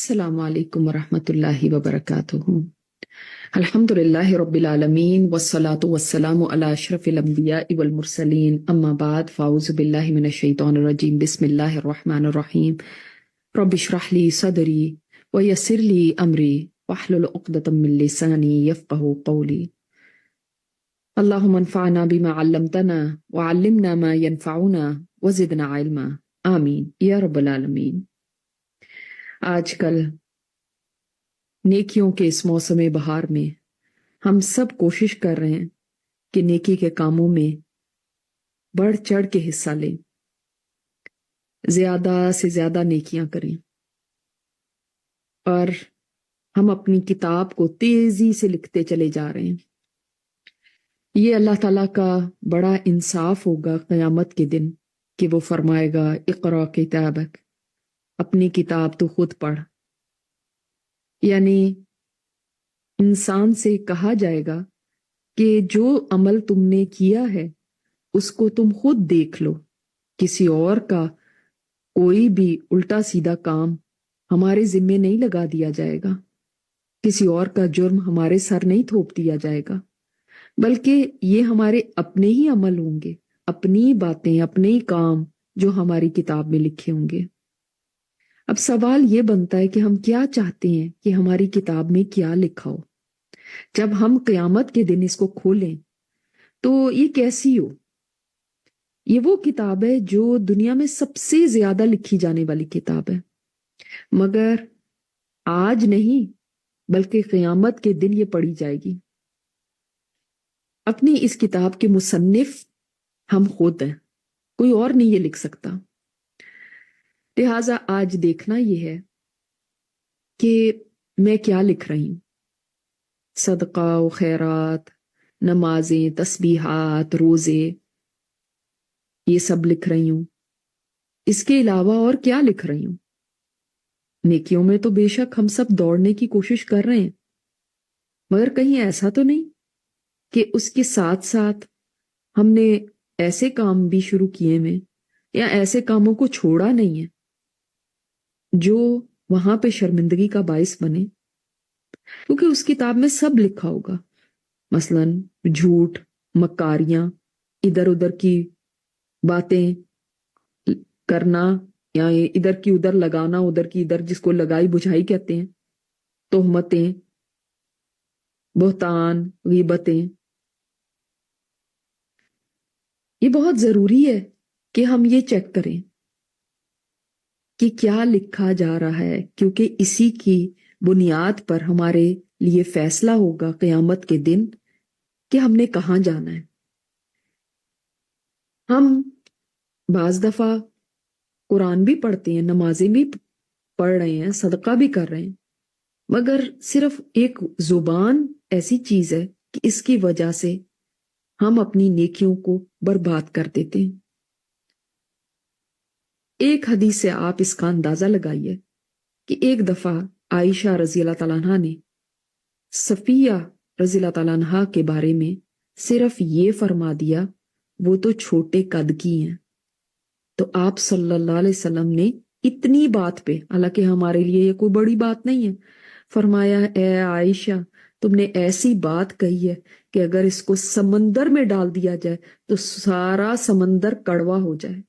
السلام علیکم ورحمۃ اللہ وبرکاتہ۔ الحمدللہ رب العالمین والصلاة والسلام علی اشرف الانبیاء والمرسلین، اما بعد فاعوذ باللہ من الشیطان الرجیم، بسم اللہ الرحمن الرحیم۔ رب اشرح لی صدری ویسر لی امری واحلل عقدۃ من لسانی یفقہوا قولی۔ اللہم انفعنا بما علمتنا وعلمنا ما ینفعنا وزدنا علما، آمین یا رب العالمین۔ آج کل نیکیوں کے اس موسم بہار میں ہم سب کوشش کر رہے ہیں کہ نیکی کے کاموں میں بڑھ چڑھ کے حصہ لیں، زیادہ سے زیادہ نیکیاں کریں، اور ہم اپنی کتاب کو تیزی سے لکھتے چلے جا رہے ہیں۔ یہ اللہ تعالیٰ کا بڑا انصاف ہوگا قیامت کے دن کہ وہ فرمائے گا اقرا کتابک، اپنی کتاب تو خود پڑھ۔ یعنی انسان سے کہا جائے گا کہ جو عمل تم نے کیا ہے اس کو تم خود دیکھ لو، کسی اور کا کوئی بھی الٹا سیدھا کام ہمارے ذمے نہیں لگا دیا جائے گا، کسی اور کا جرم ہمارے سر نہیں تھوپ دیا جائے گا، بلکہ یہ ہمارے اپنے ہی عمل ہوں گے، اپنی باتیں، اپنے ہی کام جو ہماری کتاب میں لکھے ہوں گے۔ اب سوال یہ بنتا ہے کہ ہم کیا چاہتے ہیں کہ ہماری کتاب میں کیا لکھا ہو؟ جب ہم قیامت کے دن اس کو کھولیں تو یہ کیسی ہو؟ یہ وہ کتاب ہے جو دنیا میں سب سے زیادہ لکھی جانے والی کتاب ہے، مگر آج نہیں بلکہ قیامت کے دن یہ پڑھی جائے گی۔ اپنی اس کتاب کے مصنف ہم خود ہیں، کوئی اور نہیں یہ لکھ سکتا۔ لہٰذا آج دیکھنا یہ ہے کہ میں کیا لکھ رہی ہوں۔ صدقہ و خیرات، نمازیں، تسبیحات، روزے، یہ سب لکھ رہی ہوں۔ اس کے علاوہ اور کیا لکھ رہی ہوں؟ نیکیوں میں تو بے شک ہم سب دوڑنے کی کوشش کر رہے ہیں، مگر کہیں ایسا تو نہیں کہ اس کے ساتھ ساتھ ہم نے ایسے کام بھی شروع کیے ہیں یا ایسے کاموں کو چھوڑا نہیں ہے جو وہاں پہ شرمندگی کا باعث بنے، کیونکہ اس کتاب میں سب لکھا ہوگا۔ مثلا جھوٹ، مکاریاں، ادھر ادھر کی باتیں کرنا، یا ادھر کی ادھر لگانا، ادھر کی ادھر، جس کو لگائی بجھائی کہتے ہیں، تہمتیں، بہتان، غیبتیں۔ یہ بہت ضروری ہے کہ ہم یہ چیک کریں کہ کیا لکھا جا رہا ہے، کیونکہ اسی کی بنیاد پر ہمارے لیے فیصلہ ہوگا قیامت کے دن کہ ہم نے کہاں جانا ہے۔ ہم بعض دفعہ قرآن بھی پڑھتے ہیں، نمازیں بھی پڑھ رہے ہیں، صدقہ بھی کر رہے ہیں، مگر صرف ایک زبان ایسی چیز ہے کہ اس کی وجہ سے ہم اپنی نیکیوں کو برباد کر دیتے ہیں۔ ایک حدیث سے آپ اس کا اندازہ لگائیے کہ ایک دفعہ عائشہ رضی اللہ تعالیٰ عنہ نے صفیہ رضی اللہ تعالیٰ عنہ کے بارے میں صرف یہ فرما دیا وہ تو چھوٹے قد کی ہیں، تو آپ صلی اللہ علیہ وسلم نے اتنی بات پہ، حالانکہ ہمارے لیے یہ کوئی بڑی بات نہیں ہے، فرمایا اے عائشہ تم نے ایسی بات کہی ہے کہ اگر اس کو سمندر میں ڈال دیا جائے تو سارا سمندر کڑوا ہو جائے۔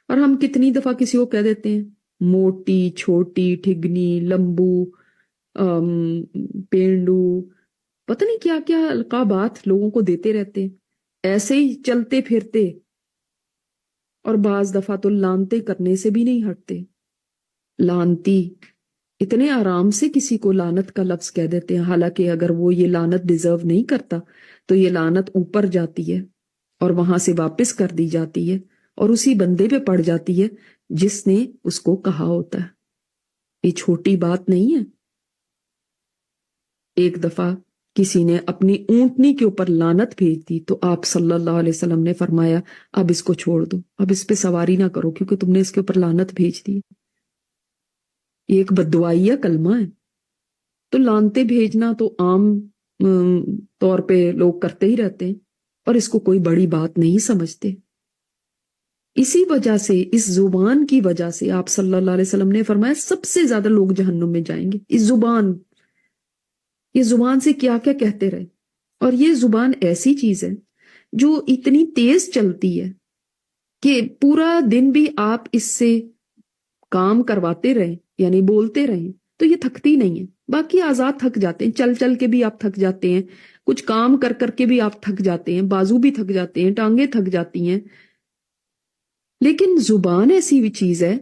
اور ہم کتنی دفعہ کسی کو کہہ دیتے ہیں موٹی، چھوٹی، ٹھگنی، لمبو، پینڈو، پتہ نہیں کیا کیا القابات لوگوں کو دیتے رہتے ہیں، ایسے ہی چلتے پھرتے، اور بعض دفعہ تو لانتے کرنے سے بھی نہیں ہٹتے۔ لانتی، اتنے آرام سے کسی کو لعنت کا لفظ کہہ دیتے ہیں، حالانکہ اگر وہ یہ لعنت ڈیزرو نہیں کرتا تو یہ لعنت اوپر جاتی ہے اور وہاں سے واپس کر دی جاتی ہے اور اسی بندے پہ پڑ جاتی ہے جس نے اس کو کہا ہوتا ہے۔ یہ چھوٹی بات نہیں ہے۔ ایک دفعہ کسی نے اپنی اونٹنی کے اوپر لعنت بھیج دی تو آپ صلی اللہ علیہ وسلم نے فرمایا اب اس کو چھوڑ دو، اب اس پہ سواری نہ کرو، کیونکہ تم نے اس کے اوپر لعنت بھیج دی۔ یہ ایک بددعائیہ کلمہ ہے۔ تو لعنتیں بھیجنا تو عام طور پہ لوگ کرتے ہی رہتے ہیں اور اس کو کوئی بڑی بات نہیں سمجھتے۔ اسی وجہ سے، اس زبان کی وجہ سے آپ صلی اللہ علیہ وسلم نے فرمایا سب سے زیادہ لوگ جہنم میں جائیں گے اس زبان، یہ زبان سے کیا کیا کہتے رہے. اور یہ زبان ایسی چیز ہے جو اتنی تیز چلتی ہے کہ پورا دن بھی آپ اس سے کام کرواتے رہیں، یعنی بولتے رہیں، تو یہ تھکتی نہیں ہے. باقی اعضاء تھک جاتے ہیں، چل چل کے بھی آپ تھک جاتے ہیں، کچھ کام کر کر کے بھی آپ تھک جاتے ہیں، بازو بھی تھک جاتے ہیں، ٹانگیں تھک جاتی ہیں. لیکن زبان ایسی بھی چیز ہے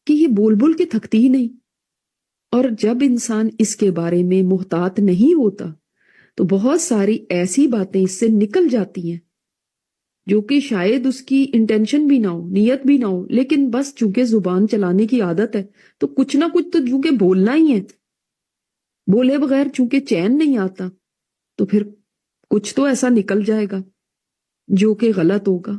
کہ یہ بول بول کے تھکتی ہی نہیں. اور جب انسان اس کے بارے میں محتاط نہیں ہوتا تو بہت ساری ایسی باتیں اس سے نکل جاتی ہیں جو کہ شاید اس کی انٹینشن بھی نہ ہو، نیت بھی نہ ہو، لیکن بس چونکہ زبان چلانے کی عادت ہے تو کچھ نہ کچھ تو چونکہ بولنا ہی ہے، بولے بغیر چونکہ چین نہیں آتا تو پھر کچھ تو ایسا نکل جائے گا جو کہ غلط ہوگا.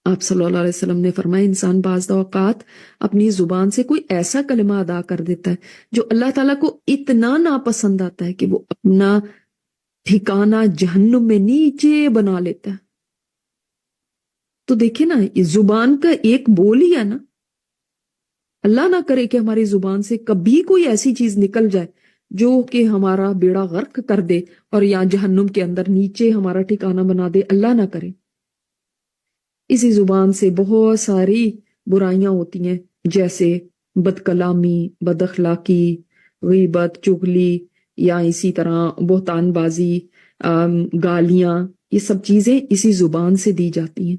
آپ صلی اللہ علیہ وسلم نے فرمایا انسان بعض اوقات اپنی زبان سے کوئی ایسا کلمہ ادا کر دیتا ہے جو اللہ تعالیٰ کو اتنا ناپسند آتا ہے کہ وہ اپنا ٹھکانہ جہنم میں نیچے بنا لیتا ہے. تو دیکھیں نا، یہ زبان کا ایک بول ہی ہے نا. اللہ نہ کرے کہ ہماری زبان سے کبھی کوئی ایسی چیز نکل جائے جو کہ ہمارا بیڑا غرق کر دے اور یا جہنم کے اندر نیچے ہمارا ٹھکانہ بنا دے، اللہ نہ کرے. اسی زبان سے بہت ساری برائیاں ہوتی ہیں، جیسے بد کلامی، بد اخلاقی، غیبت، چغلی، یا اسی طرح بہتان بازی، گالیاں، یہ سب چیزیں اسی زبان سے دی جاتی ہیں.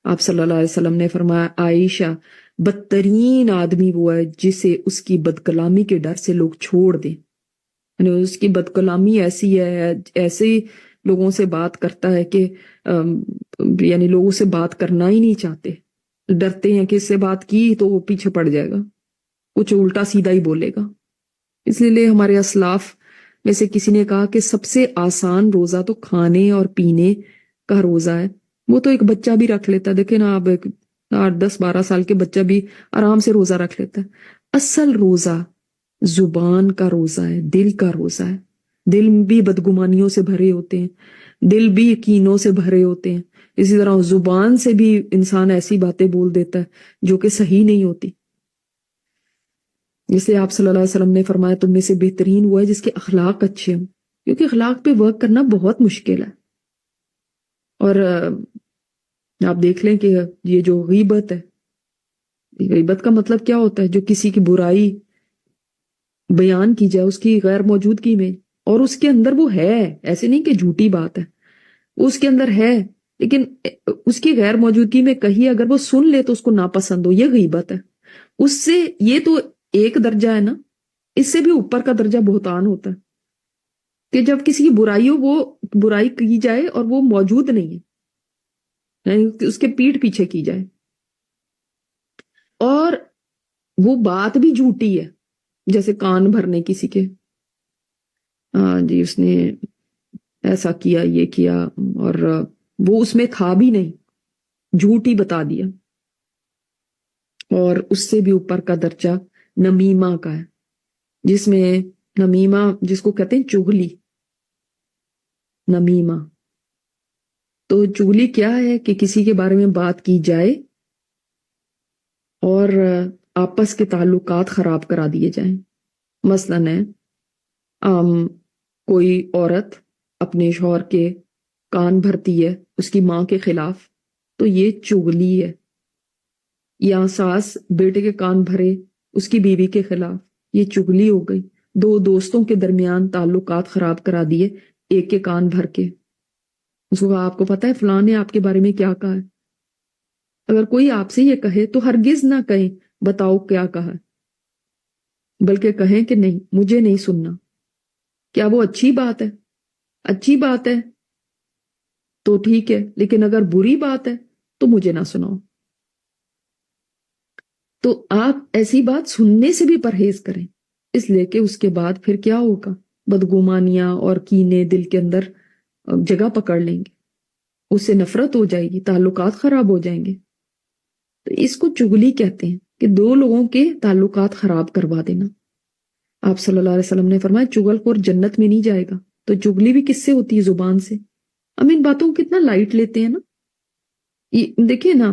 آپ صلی اللہ علیہ وسلم نے فرمایا عائشہ بدترین آدمی وہ ہے جسے اس کی بد کلامی کے ڈر سے لوگ چھوڑ دیں. یعنی اس کی بد کلامی ایسی ہے، ایسے لوگوں سے بات کرتا ہے کہ یعنی لوگوں سے بات کرنا ہی نہیں چاہتے، ڈرتے ہیں کہ اس سے بات کی تو وہ پیچھے پڑ جائے گا، کچھ الٹا سیدھا ہی بولے گا. اس لیے ہمارے اسلاف میں سے کسی نے کہا کہ سب سے آسان روزہ تو کھانے اور پینے کا روزہ ہے. وہ تو ایک بچہ بھی رکھ لیتا ہے، دیکھیں نا آپ، 8 10 12 سال کے بچہ بھی آرام سے روزہ رکھ لیتا ہے. اصل روزہ زبان کا روزہ ہے، دل کا روزہ ہے. دل بھی بدگمانیوں سے بھرے ہوتے ہیں، دل بھی کینوں سے بھرے ہوتے ہیں. اسی طرح زبان سے بھی انسان ایسی باتیں بول دیتا ہے جو کہ صحیح نہیں ہوتی. جسے آپ صلی اللہ علیہ وسلم نے فرمایا تم میں سے بہترین وہ ہے جس کے اخلاق اچھے ہوں، کیونکہ اخلاق پہ ورک کرنا بہت مشکل ہے. اور آپ دیکھ لیں کہ یہ جو غیبت ہے، غیبت کا مطلب کیا ہوتا ہے؟ جو کسی کی برائی بیان کی جائے اس کی غیر موجودگی میں، اور اس کے اندر وہ ہے، ایسے نہیں کہ جھوٹی بات ہے، اس کے اندر ہے لیکن اس کی غیر موجودگی میں کہی اگر وہ سن لے تو اس کو ناپسند ہو، یہ غیبت ہے. اس سے یہ تو ایک درجہ ہے نا، اس سے بھی اوپر کا درجہ بہتان ہوتا ہے کہ جب کسی کی برائی ہو، وہ برائی کی جائے اور وہ موجود نہیں ہے، یعنی اس کے پیٹھ پیچھے کی جائے اور وہ بات بھی جھوٹی ہے، جیسے کان بھرنے کسی کے، ہاں جی اس نے ایسا کیا، یہ کیا، اور وہ اس میں تھا بھی نہیں، جھوٹ ہی بتا دیا. اور اس سے بھی اوپر کا درجہ نمیمہ کا ہے، جس میں نمیمہ جس کو کہتے ہیں چغلی، نمیمہ. تو چغلی کیا ہے کہ کسی کے بارے میں بات کی جائے اور آپس کے تعلقات خراب کرا دیے جائیں. مثلاً ہے کوئی عورت اپنے شوہر کے کان بھرتی ہے اس کی ماں کے خلاف، تو یہ چغلی ہے. یا ساس بیٹے کے کان بھرے اس کی بیوی کے خلاف، یہ چغلی ہو گئی. دو دوستوں کے درمیان تعلقات خراب کرا دیے ایک کے کان بھر کے. اس کو آپ کو پتا ہے فلاں نے آپ کے بارے میں کیا کہا ہے؟ اگر کوئی آپ سے یہ کہے تو ہرگز نہ کہیں بتاؤ کیا کہا، بلکہ کہیں کہ نہیں مجھے نہیں سننا. کیا وہ اچھی بات ہے؟ اچھی بات ہے تو ٹھیک ہے، لیکن اگر بری بات ہے تو مجھے نہ سناؤ. تو آپ ایسی بات سننے سے بھی پرہیز کریں، اس لیے کہ اس کے بعد پھر کیا ہوگا؟ بدگمانیاں اور کینے دل کے اندر جگہ پکڑ لیں گے، اس سے نفرت ہو جائے گی، تعلقات خراب ہو جائیں گے. تو اس کو چغلی کہتے ہیں کہ دو لوگوں کے تعلقات خراب کروا دینا. آپ صلی اللہ علیہ وسلم نے فرمایا چغل خور جنت میں نہیں جائے گا. تو چغلی بھی کس سے ہوتی ہے؟ زبان سے. ہم ان باتوں کو کتنا لائٹ لیتے ہیں نا. دیکھیں نا،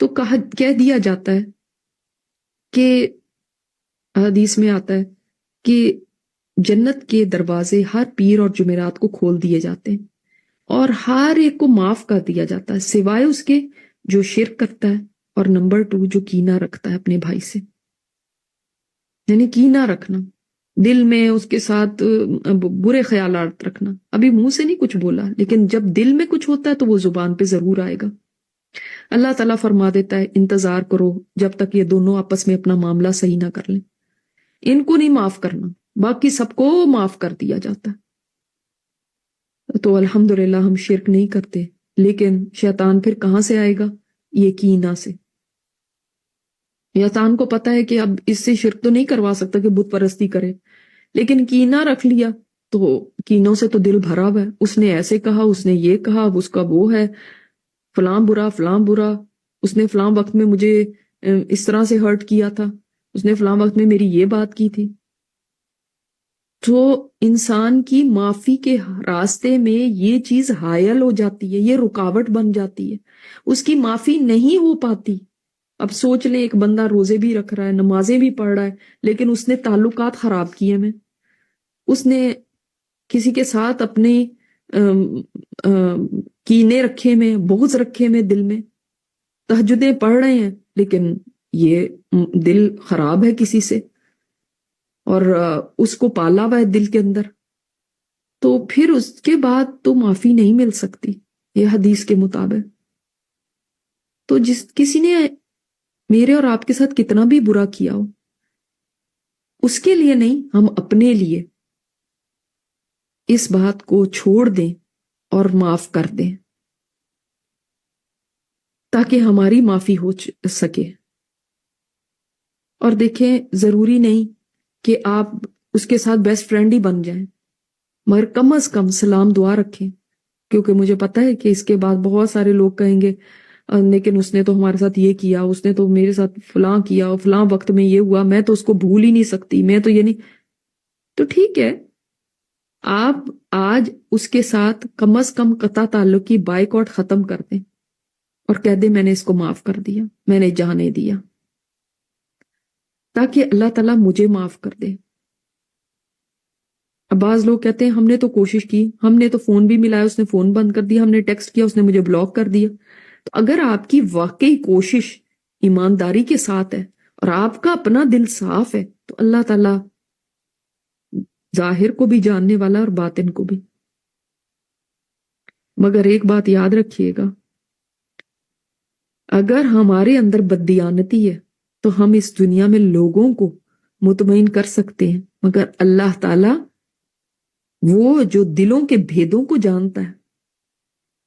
تو کہہ دیا جاتا ہے کہ حدیث میں آتا ہے کہ جنت کے دروازے ہر پیر اور جمعرات کو کھول دیے جاتے ہیں اور ہر ایک کو معاف کر دیا جاتا ہے سوائے اس کے جو شرک کرتا ہے اور نمبر 2 جو کینہ رکھتا ہے اپنے بھائی سے. یعنی کینہ رکھنا، دل میں اس کے ساتھ برے خیالات رکھنا. ابھی منہ سے نہیں کچھ بولا لیکن جب دل میں کچھ ہوتا ہے تو وہ زبان پہ ضرور آئے گا. اللہ تعالیٰ فرما دیتا ہے انتظار کرو جب تک یہ دونوں آپس میں اپنا معاملہ صحیح نہ کر لیں. ان کو نہیں معاف کرنا، باقی سب کو معاف کر دیا جاتا ہے. تو الحمدللہ ہم شرک نہیں کرتے، لیکن شیطان پھر کہاں سے آئے گا؟ یہ کینہ سے. شیطان کو پتا ہے کہ اب اس سے شرک تو نہیں کروا سکتا کہ بت پرستی کرے، لیکن کینہ رکھ لیا تو کینوں سے تو دل بھرا ہوا ہے. اس نے ایسے کہا، اس نے یہ کہا، اب اس کا وہ ہے، فلاں برا فلاں برا، اس نے فلاں وقت میں مجھے اس طرح سے ہرٹ کیا تھا، اس نے فلاں وقت میں میری یہ بات کی تھی. تو انسان کی معافی کے راستے میں یہ چیز حائل ہو جاتی ہے، یہ رکاوٹ بن جاتی ہے، اس کی معافی نہیں ہو پاتی. اب سوچ لیں ایک بندہ روزے بھی رکھ رہا ہے، نمازیں بھی پڑھ رہا ہے، لیکن اس نے تعلقات خراب کیے میں، اس نے کسی کے ساتھ اپنے کینے رکھے میں، بغض رکھے میں، دل میں تہجدیں پڑھ رہے ہیں لیکن یہ دل خراب ہے کسی سے اور اس کو پالا ہوا ہے دل کے اندر، تو پھر اس کے بعد تو معافی نہیں مل سکتی یہ حدیث کے مطابق. تو کسی نے میرے اور آپ کے ساتھ کتنا بھی برا کیا ہو، اس کے لیے نہیں، ہم اپنے لیے اس بات کو چھوڑ دیں اور معاف کر دیں تاکہ ہماری معافی ہو سکے. اور دیکھیں ضروری نہیں کہ آپ اس کے ساتھ بیسٹ فرینڈ ہی بن جائیں، مگر کم از کم سلام دعا رکھیں، کیونکہ مجھے پتا ہے کہ اس کے بعد بہت سارے لوگ کہیں گے لیکن اس نے تو ہمارے ساتھ یہ کیا، اس نے تو میرے ساتھ فلاں کیا، فلاں وقت میں یہ ہوا، میں تو اس کو بھول ہی نہیں سکتی، میں تو یہ نہیں. تو ٹھیک ہے، آپ آج اس کے ساتھ کم از کم قطع تعلق کی بائیکاٹ ختم کر دیں اور کہہ دیں میں نے اس کو معاف کر دیا، میں نے جانے دیا، تاکہ اللہ تعالیٰ مجھے معاف کر دے. اب بعض لوگ کہتے ہیں ہم نے تو کوشش کی، ہم نے تو فون بھی ملایا، اس نے فون بند کر دیا، ہم نے ٹیکسٹ کیا، اس نے مجھے بلاک کر دیا. تو اگر آپ کی واقعی کوشش ایمانداری کے ساتھ ہے اور آپ کا اپنا دل صاف ہے تو اللہ تعالیٰ ظاہر کو بھی جاننے والا اور باطن کو بھی. مگر ایک بات یاد رکھیے گا، اگر ہمارے اندر بددیانتی ہے تو ہم اس دنیا میں لوگوں کو مطمئن کر سکتے ہیں، مگر اللہ تعالیٰ وہ جو دلوں کے بھیدوں کو جانتا ہے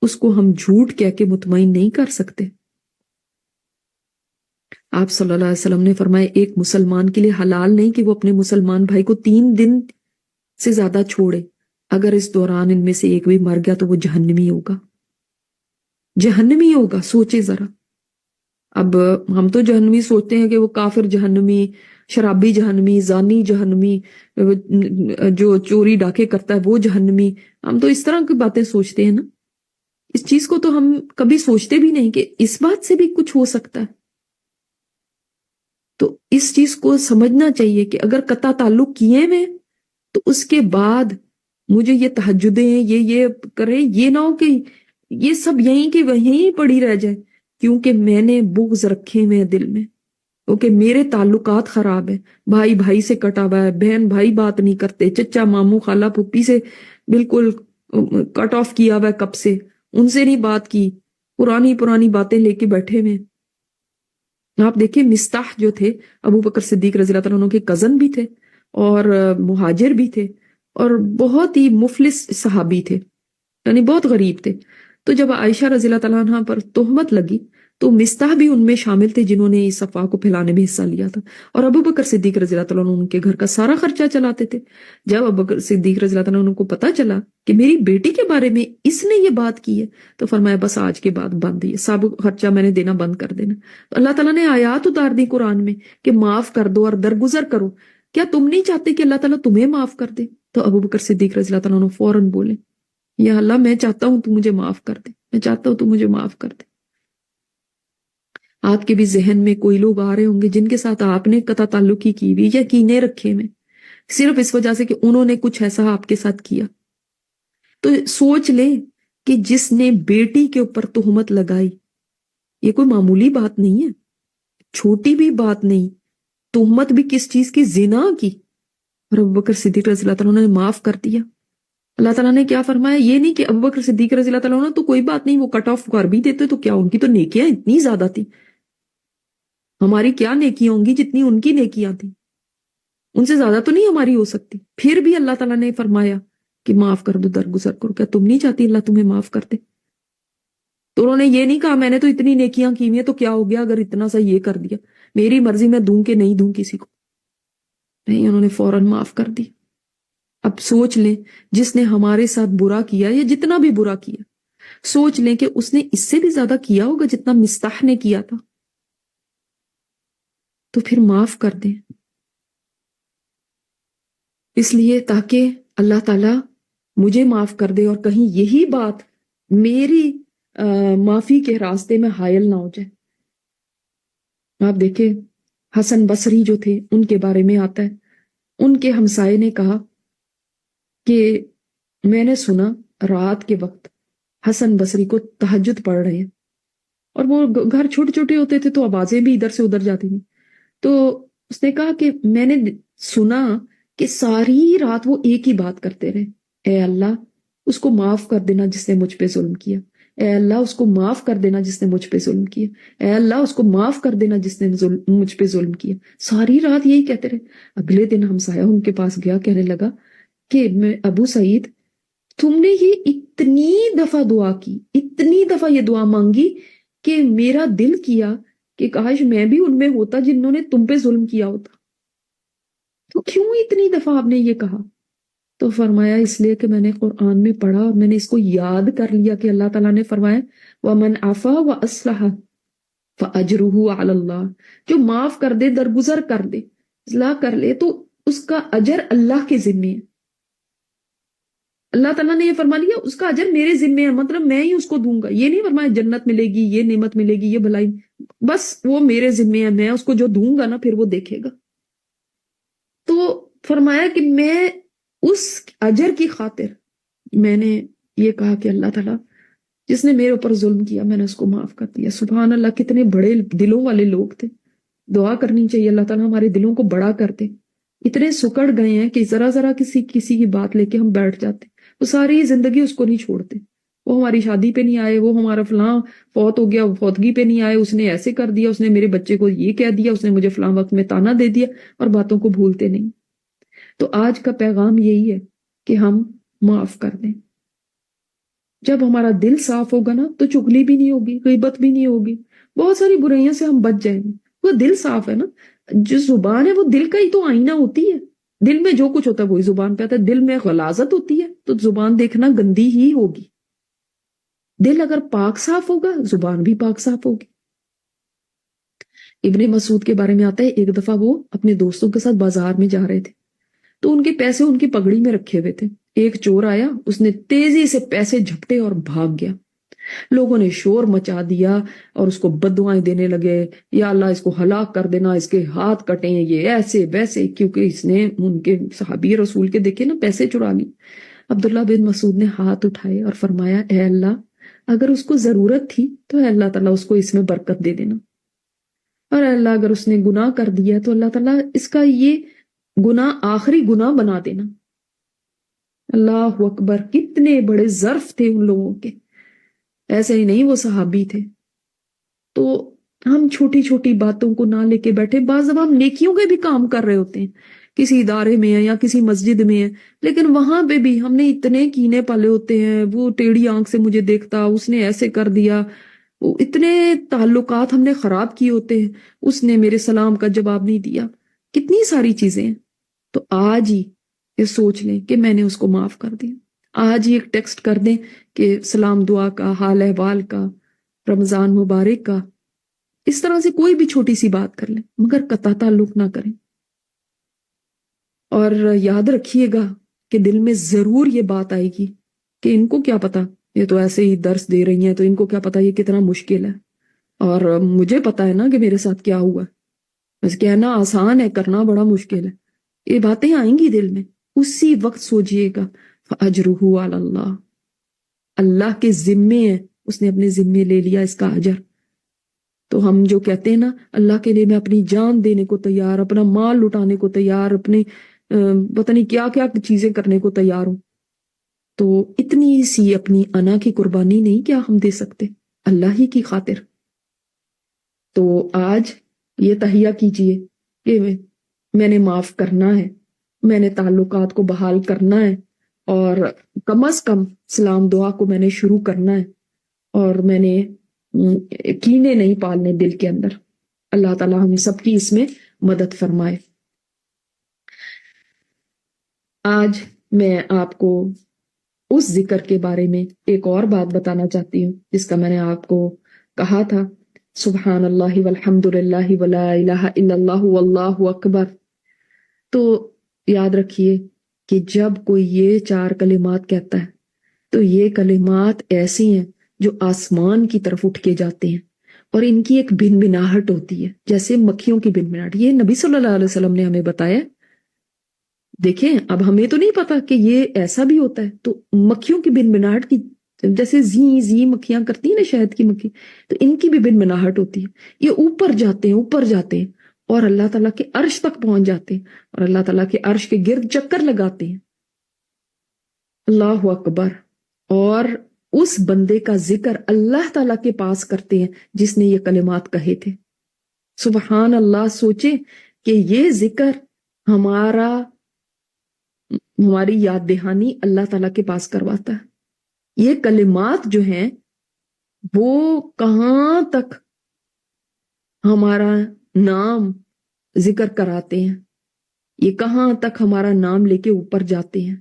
اس کو ہم جھوٹ کہہ کے مطمئن نہیں کر سکتے. آپ صلی اللہ علیہ وسلم نے فرمایا ایک مسلمان کے لیے حلال نہیں کہ وہ اپنے مسلمان بھائی کو 3 دن سے زیادہ چھوڑے، اگر اس دوران ان میں سے ایک بھی مر گیا تو وہ جہنمی ہوگا، جہنمی ہوگا. سوچے ذرا، اب ہم تو جہنمی سوچتے ہیں کہ وہ کافر جہنمی، شرابی جہنمی، زانی جہنمی، جو چوری ڈاکے کرتا ہے وہ جہنمی، ہم تو اس طرح کی باتیں سوچتے ہیں نا. اس چیز کو تو ہم کبھی سوچتے بھی نہیں کہ اس بات سے بھی کچھ ہو سکتا ہے. تو اس چیز کو سمجھنا چاہیے کہ اگر قطع تعلق کیے میں تو اس کے بعد مجھے یہ تہجدیں یہ کرے، یہ نہ ہو کہ یہ سب یہیں کہ وہیں پڑی رہ جائے کیونکہ میں نے بغض رکھے میں دل میں، کیونکہ میرے تعلقات خراب ہیں، بھائی بھائی سے کٹا ہوا ہے، بہن بھائی بات نہیں کرتے، چچا ماموں خالہ پھپھی سے بالکل کٹ آف کیا ہوا ہے، کب سے ان سے نہیں بات کی، پرانی باتیں لے کے بیٹھے میں. آپ دیکھیں مستاح جو تھے ابو بکر صدیق رضی اللہ عنہ کے کزن بھی تھے اور مہاجر بھی تھے اور بہت ہی مفلس صحابی تھے، یعنی بہت غریب تھے. تو جب عائشہ رضی اللہ تعالیٰ عنہ پر تہمت لگی تو مستاح بھی ان میں شامل تھے جنہوں نے اس افواہ کو پھیلانے میں حصہ لیا تھا، اور ابو بکر صدیق رضی اللہ تعالیٰ عنہ ان کے گھر کا سارا خرچہ چلاتے تھے. جب ابو بکر صدیق رضی اللہ تعالیٰ عنہ کو پتا چلا کہ میری بیٹی کے بارے میں اس نے یہ بات کی ہے تو فرمایا بس آج کے بعد بند، یہ سب خرچہ میں نے دینا بند کر دینا. تو اللہ تعالیٰ نے آیات اتار دی قرآن میں کہ معاف کر دو اور درگزر کرو. کیا تم نہیں چاہتے کہ اللہ تعالیٰ تمہیں معاف کر دے؟ تو ابو بکر صدیق رضی اللہ تعالیٰ عنہ فوراً بولے یا اللہ میں چاہتا ہوں تو مجھے معاف کر دے، میں چاہتا ہوں تو مجھے معاف کر دے. آپ کے بھی ذہن میں کوئی لوگ آ رہے ہوں گے جن کے ساتھ آپ نے قطع تعلقی کی ہوئی یا کینے رکھے ہوئے، صرف اس وجہ سے کہ انہوں نے کچھ ایسا آپ کے ساتھ کیا. تو سوچ لیں کہ جس نے بیٹی کے اوپر تہمت لگائی، یہ کوئی معمولی بات نہیں ہے، چھوٹی بھی بات نہیں. تہمت بھی کس چیز کی؟ زنا کی. اور ابوبکر صدیق رضی اللہ تعالیٰ عنہ نے معاف کر دیا. اللہ تعالیٰ نے کیا فرمایا؟ یہ نہیں کہ ابوبکر صدیق رضی اللہ تعالیٰ عنہ تو کوئی بات نہیں، وہ کٹ آف کر بھی دیتے تو کیا، ان کی تو نیکیاں اتنی زیادہ تھی. ہماری کیا نیکیاں ہوں گی جتنی ان کی نیکیاں تھیں، ان سے زیادہ تو نہیں ہماری ہو سکتی. پھر بھی اللہ تعالیٰ نے فرمایا کہ معاف کر دو، درگزر کرو. کیا تم نہیں چاہتی اللہ تمہیں معاف کر دے؟ تو انہوں نے یہ نہیں کہا میں نے تو اتنی نیکیاں کی ہیں تو کیا ہو گیا اگر اتنا سا یہ کر دیا، میری مرضی میں دوں کہ نہیں دوں کسی کو. نہیں، انہوں نے فوراً معاف کر دی. اب سوچ لیں جس نے ہمارے ساتھ برا کیا یا جتنا بھی برا کیا، سوچ لیں کہ اس نے اس سے بھی زیادہ کیا ہوگا جتنا مستح نے کیا تھا. تو پھر معاف کر دیں، اس لیے تاکہ اللہ تعالیٰ مجھے معاف کر دے اور کہیں یہی بات میری معافی کے راستے میں حائل نہ ہو جائے. آپ دیکھیں حسن بصری جو تھے ان کے بارے میں آتا ہے، ان کے ہمسائے نے کہا کہ میں نے سنا رات کے وقت حسن بصری کو تہجد پڑھ رہے ہیں، اور وہ گھر چھوٹے چھوٹے ہوتے تھے تو آوازیں بھی ادھر سے ادھر جاتی تھیں. تو اس نے کہا کہ میں نے سنا کہ ساری رات وہ ایک ہی بات کرتے رہے، اے اللہ اس کو معاف کر دینا جس نے مجھ پہ ظلم کیا، اے اللہ اس کو معاف کر دینا جس نے مجھ پہ ظلم کیا، اے اللہ اس کو معاف کر دینا جس نے مجھ پہ ظلم کیا. ساری رات یہی کہتے رہے. اگلے دن ہمسایہ ان کے پاس گیا، کہنے لگا کہ میں ابو سعید تم نے یہ اتنی دفعہ دعا کی، اتنی دفعہ یہ دعا مانگی کہ میرا دل کیا کہ کاش میں بھی ان میں ہوتا جنہوں نے تم پہ ظلم کیا ہوتا. تو کیوں اتنی دفعہ آپ نے یہ کہا؟ تو فرمایا اس لیے کہ میں نے قرآن میں پڑھا اور میں نے اس کو یاد کر لیا کہ اللہ تعالیٰ نے فرمایا وَمَنْ عَفَا وَأَصْلَحَ فَأَجْرُهُ عَلَى اللَّهِ، جو معاف کر دے، درگزر کر دے، اصلاح کر لے تو اس کا اجر اللہ کے ذمے ہے. اللہ تعالیٰ نے یہ فرما لیا اس کا اجر میرے ذمے ہے، مطلب میں ہی اس کو دوں گا. یہ نہیں فرمایا جنت ملے گی، یہ نعمت ملے گی، یہ بھلائی، بس وہ میرے ذمے ہے، میں اس کو جو دوں گا نا پھر وہ دیکھے گا. تو فرمایا کہ میں اس اجر کی خاطر میں نے یہ کہا کہ اللہ تعالیٰ جس نے میرے اوپر ظلم کیا میں نے اس کو معاف کر دیا. سبحان اللہ، کتنے بڑے دلوں والے لوگ تھے. دعا کرنی چاہیے اللہ تعالیٰ ہمارے دلوں کو بڑا کر دے. اتنے سکڑ گئے ہیں کہ ذرا ذرا کسی کی بات لے کے ہم بیٹھ جاتے، وہ ساری زندگی اس کو نہیں چھوڑتے. وہ ہماری شادی پہ نہیں آئے، وہ ہمارا فلاں فوت ہو گیا، فوتگی پہ نہیں آئے، اس نے ایسے کر دیا، اس نے میرے بچے کو یہ کہہ دیا، اس نے مجھے فلاں وقت میں تانا دے دیا، اور باتوں کو بھولتے نہیں. تو آج کا پیغام یہی ہے کہ ہم معاف کر دیں. جب ہمارا دل صاف ہوگا نا تو چغلی بھی نہیں ہوگی، غیبت بھی نہیں ہوگی، بہت ساری برائیاں سے ہم بچ جائیں گے. وہ دل صاف ہے نا، جو زبان ہے وہ دل کا ہی تو آئینہ ہوتی ہے. دل میں جو کچھ ہوتا ہے وہی زبان پہ آتا ہے. دل میں غلاظت ہوتی ہے تو زبان دیکھنا گندی ہی ہوگی. دل اگر پاک صاف ہوگا زبان بھی پاک صاف ہوگی. ابن مسعود کے بارے میں آتا ہے ایک دفعہ وہ اپنے دوستوں کے ساتھ بازار میں جا رہے تھے تو ان کے پیسے ان کی پگڑی میں رکھے ہوئے تھے. ایک چور آیا، اس نے تیزی سے پیسے جھپٹے اور بھاگ گیا. لوگوں نے شور مچا دیا اور اس کو بددعائیں دینے لگے، یا اللہ اس کو ہلاک کر دینا، اس کے ہاتھ کٹیں، یہ ایسے ویسے، کیونکہ اس نے ان کے صحابی رسول کے دیکھے نا پیسے چرا لی. عبداللہ بن مسعود نے ہاتھ اٹھائے اور فرمایا اے اللہ اگر اس کو ضرورت تھی تو اے اللہ تعالیٰ اس کو اس میں برکت دے دینا، اور اے اللہ اگر اس نے گناہ کر دیا تو اللہ تعالیٰ اس کا یہ گناہ آخری گناہ بنا دینا. اللہ اکبر، کتنے بڑے ظرف تھے ان لوگوں کے. ایسے ہی نہیں وہ صحابی تھے. تو ہم چھوٹی چھوٹی باتوں کو نہ لے کے بیٹھے. بعض دفعہ ہم نیکیوں کے بھی کام کر رہے ہوتے ہیں، کسی ادارے میں ہیں یا کسی مسجد میں ہیں، لیکن وہاں پہ بھی ہم نے اتنے کینے پالے ہوتے ہیں، وہ ٹیڑھی آنکھ سے مجھے دیکھتا، اس نے ایسے کر دیا، اتنے تعلقات ہم نے خراب کیے ہوتے ہیں، اس نے میرے سلام کا جواب نہیں دیا، کتنی ساری چیزیں ہیں. تو آج ہی یہ سوچ لیں کہ میں نے اس کو معاف کر دیا. آج ہی ایک ٹیکسٹ کر دیں کہ سلام دعا کا، حال احوال کا، رمضان مبارک کا، اس طرح سے کوئی بھی چھوٹی سی بات کر لیں مگر قطع تعلق نہ کریں. اور یاد رکھیے گا کہ دل میں ضرور یہ بات آئے گی کہ ان کو کیا پتا، یہ تو ایسے ہی درس دے رہی ہیں، تو ان کو کیا پتا یہ کتنا مشکل ہے. اور مجھے پتا ہے نا کہ میرے ساتھ کیا ہوا. بس کہنا آسان ہے، کرنا بڑا مشکل ہے. یہ باتیں آئیں گی دل میں، اسی وقت سوچئے گا فَأَجْرُهُ عَلَى اللَّهِ، اللہ کے ذمے ہے، اس نے اپنے ذمے لے لیا اس کا اجر. تو ہم جو کہتے ہیں نا اللہ کے لیے میں اپنی جان دینے کو تیار، اپنا مال لٹانے کو تیار، اپنے پتہ نہیں کیا کیا چیزیں کرنے کو تیار ہوں، تو اتنی سی اپنی انا کی قربانی نہیں کیا ہم دے سکتے اللہ ہی کی خاطر؟ تو آج یہ تہیہ کیجئے کہ میں نے معاف کرنا ہے، میں نے تعلقات کو بحال کرنا ہے، اور کم از کم سلام دعا کو میں نے شروع کرنا ہے، اور میں نے کینے نہیں پالنے دل کے اندر. اللہ تعالی ہم سب کی اس میں مدد فرمائے. آج میں آپ کو اس ذکر کے بارے میں ایک اور بات بتانا چاہتی ہوں جس کا میں نے آپ کو کہا تھا، سبحان اللہ والحمد للہ ولا الہ الا اللہ واللہ اکبر. تو یاد رکھیے کہ جب کوئی یہ 4 کلمات کہتا ہے تو یہ کلمات ایسی ہیں جو آسمان کی طرف اٹھ کے جاتے ہیں، اور ان کی ایک بنبناہٹ ہوتی ہے جیسے مکھیوں کی بنبناہٹ. یہ نبی صلی اللہ علیہ وسلم نے ہمیں بتایا. دیکھیں اب ہمیں تو نہیں پتا کہ یہ ایسا بھی ہوتا ہے، تو مکھیوں کی بنبناہٹ کی جیسے زی زی مکھیاں کرتی ہیں نا، شہد کی مکھی، تو ان کی بھی بنبناہٹ ہوتی ہے. یہ اوپر جاتے ہیں، اوپر جاتے ہیں، اور اللہ تعالیٰ کے عرش تک پہنچ جاتے ہیں، اور اللہ تعالیٰ کے عرش کے گرد چکر لگاتے ہیں. اللہ اکبر. اور اس بندے کا ذکر اللہ تعالیٰ کے پاس کرتے ہیں جس نے یہ کلمات کہے تھے. سبحان اللہ. سوچیں کہ یہ ذکر ہماری یاد دہانی اللہ تعالیٰ کے پاس کرواتا ہے. یہ کلمات جو ہیں وہ کہاں تک ہمارا نام ذکر کراتے ہیں، یہ کہاں تک ہمارا نام لے کے اوپر جاتے ہیں.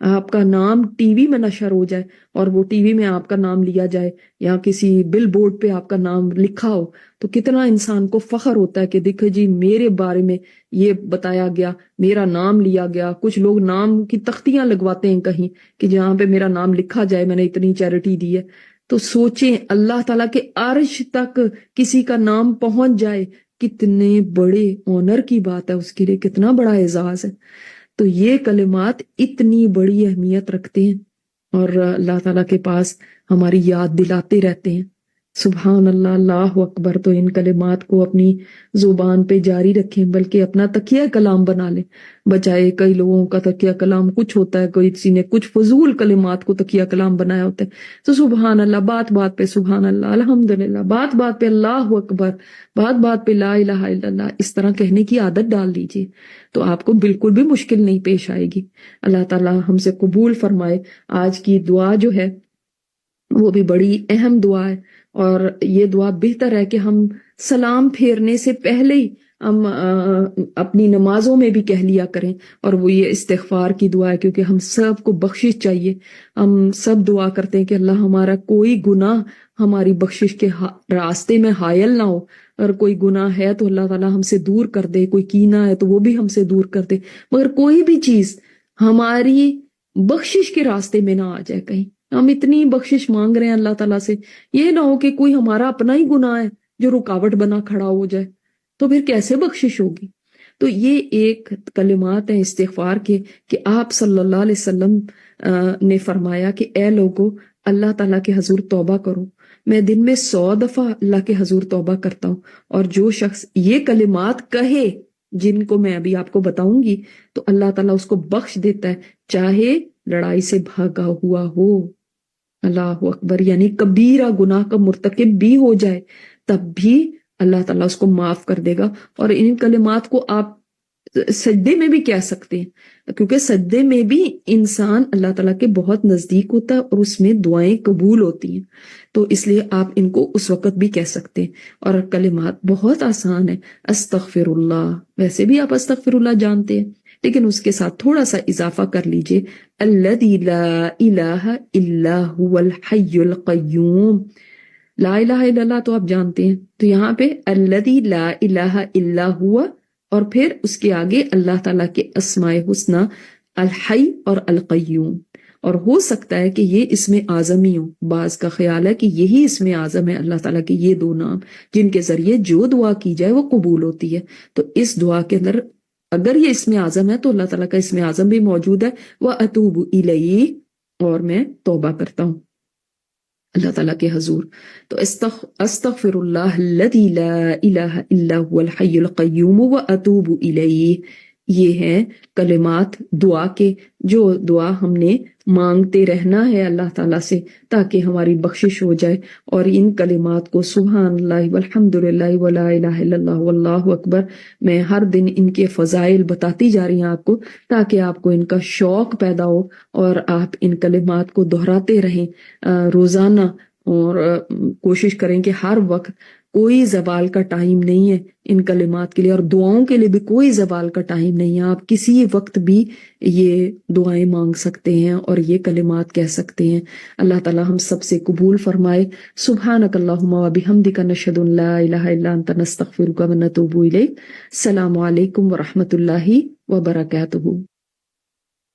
آپ کا نام ٹی وی میں نشر ہو جائے، اور وہ ٹی وی میں آپ کا نام لیا جائے، یا کسی بل بورڈ پہ آپ کا نام لکھا ہو، تو کتنا انسان کو فخر ہوتا ہے کہ دیکھو جی میرے بارے میں یہ بتایا گیا، میرا نام لیا گیا. کچھ لوگ نام کی تختیاں لگواتے ہیں کہیں کہ جہاں پہ میرا نام لکھا جائے میں نے اتنی چیریٹی دی ہے. تو سوچیں اللہ تعالیٰ کے عرش تک کسی کا نام پہنچ جائے، کتنے بڑے آنر کی بات ہے، اس کے لیے کتنا بڑا اعزاز ہے. تو یہ کلمات اتنی بڑی اہمیت رکھتے ہیں، اور اللہ تعالیٰ کے پاس ہماری یاد دلاتے رہتے ہیں. سبحان اللہ، اللہ اکبر. تو ان کلمات کو اپنی زبان پہ جاری رکھیں، بلکہ اپنا تکیہ کلام بنا لیں. بجائے کئی لوگوں کا تکیہ کلام کچھ ہوتا ہے، کوئی کسی نے کچھ فضول کلمات کو تکیہ کلام بنایا ہوتا ہے. تو سبحان اللہ، بات بات پہ سبحان اللہ، الحمدللہ، بات بات پہ اللہ اکبر، بات بات پہ لا الہ الا اللہ، اس طرح کہنے کی عادت ڈال دیجیے تو آپ کو بالکل بھی مشکل نہیں پیش آئے گی. اللہ تعالی ہم سے قبول فرمائے. آج کی دعا جو ہے وہ بھی بڑی اہم دعا ہے، اور یہ دعا بہتر ہے کہ ہم سلام پھیرنے سے پہلے ہی ہم اپنی نمازوں میں بھی کہہ لیا کریں. اور وہ یہ استغفار کی دعا ہے، کیونکہ ہم سب کو بخشش چاہیے. ہم سب دعا کرتے ہیں کہ اللہ ہمارا کوئی گناہ ہماری بخشش کے راستے میں حائل نہ ہو. اگر کوئی گناہ ہے تو اللہ تعالیٰ ہم سے دور کر دے، کوئی کینہ ہے تو وہ بھی ہم سے دور کر دے، مگر کوئی بھی چیز ہماری بخشش کے راستے میں نہ آ جائے. کہیں ہم اتنی بخشش مانگ رہے ہیں اللہ تعالیٰ سے، یہ نہ ہو کہ کوئی ہمارا اپنا ہی گناہ ہے جو رکاوٹ بنا کھڑا ہو جائے، تو پھر کیسے بخشش ہوگی. تو یہ ایک کلمات ہیں استغفار کے کہ آپ صلی اللہ علیہ وسلم نے فرمایا کہ اے لوگو اللہ تعالیٰ کے حضور توبہ کرو. میں دن میں 100 دفعہ اللہ کے حضور توبہ کرتا ہوں، اور جو شخص یہ کلمات کہے جن کو میں ابھی آپ کو بتاؤں گی تو اللہ تعالیٰ اس کو بخش دیتا ہے، چاہے لڑائی سے بھاگا ہوا ہو. اللہ اکبر. یعنی کبیرہ گناہ کا مرتکب بھی ہو جائے تب بھی اللہ تعالیٰ اس کو معاف کر دے گا. اور ان کلمات کو آپ سجدے میں بھی کہہ سکتے ہیں، کیونکہ سجدے میں بھی انسان اللہ تعالیٰ کے بہت نزدیک ہوتا ہے اور اس میں دعائیں قبول ہوتی ہیں. تو اس لیے آپ ان کو اس وقت بھی کہہ سکتے ہیں. اور کلمات بہت آسان ہے. استغفر اللہ، ویسے بھی آپ استغفر اللہ جانتے ہیں، لیکن اس کے ساتھ تھوڑا سا اضافہ کر لیجئے، الذی لا الہ الا هو الحی القیوم. لا الہ الا اللہ تو آپ جانتے ہیں، تو یہاں پہ الذی لا الہ الا هو، اور پھر اس کے آگے اللہ تعالیٰ کے اسماء حسنی الحی اور القیوم. اور ہو سکتا ہے کہ یہ اسم اعظم ہی ہو. بعض کا خیال ہے کہ یہی اسم اعظم ہے اللہ تعالیٰ کے یہ 2 نام جن کے ذریعے جو دعا کی جائے وہ قبول ہوتی ہے. تو اس دعا کے اندر اگر یہ اسم اعظم ہے تو اللہ تعالیٰ کا اسم اعظم بھی موجود ہے، وَأَتُوبُ إِلَيْهِ، اور میں توبہ کرتا ہوں اللہ تعالیٰ کے حضور. تو استغفر اللہ الذی لا الہ الا هو الحی القیوم واتوب الیہ. یہ ہیں کلمات دعا کے، جو دعا ہم نے مانگتے رہنا ہے اللہ تعالیٰ سے تاکہ ہماری بخشش ہو جائے. اور ان کلمات کو سبحان اللہ والحمد للہ ولا الہ الا اللہ واللہ اکبر، میں ہر دن ان کے فضائل بتاتی جا رہی ہوں آپ کو، تاکہ آپ کو ان کا شوق پیدا ہو اور آپ ان کلمات کو دہراتے رہیں روزانہ. اور کوشش کریں کہ ہر وقت، کوئی زوال کا ٹائم نہیں ہے ان کلمات کے لیے، اور دعاؤں کے لیے بھی کوئی زوال کا ٹائم نہیں ہے. آپ کسی وقت بھی یہ دعائیں مانگ سکتے ہیں اور یہ کلمات کہہ سکتے ہیں. اللہ تعالی ہم سب سے قبول فرمائے. سبحانک اللہم و بحمدک نشہد ان لا الہ الا انت نستغفرک و نتوب الیک. السلام علیکم و رحمۃ اللہ وبرکاتہ.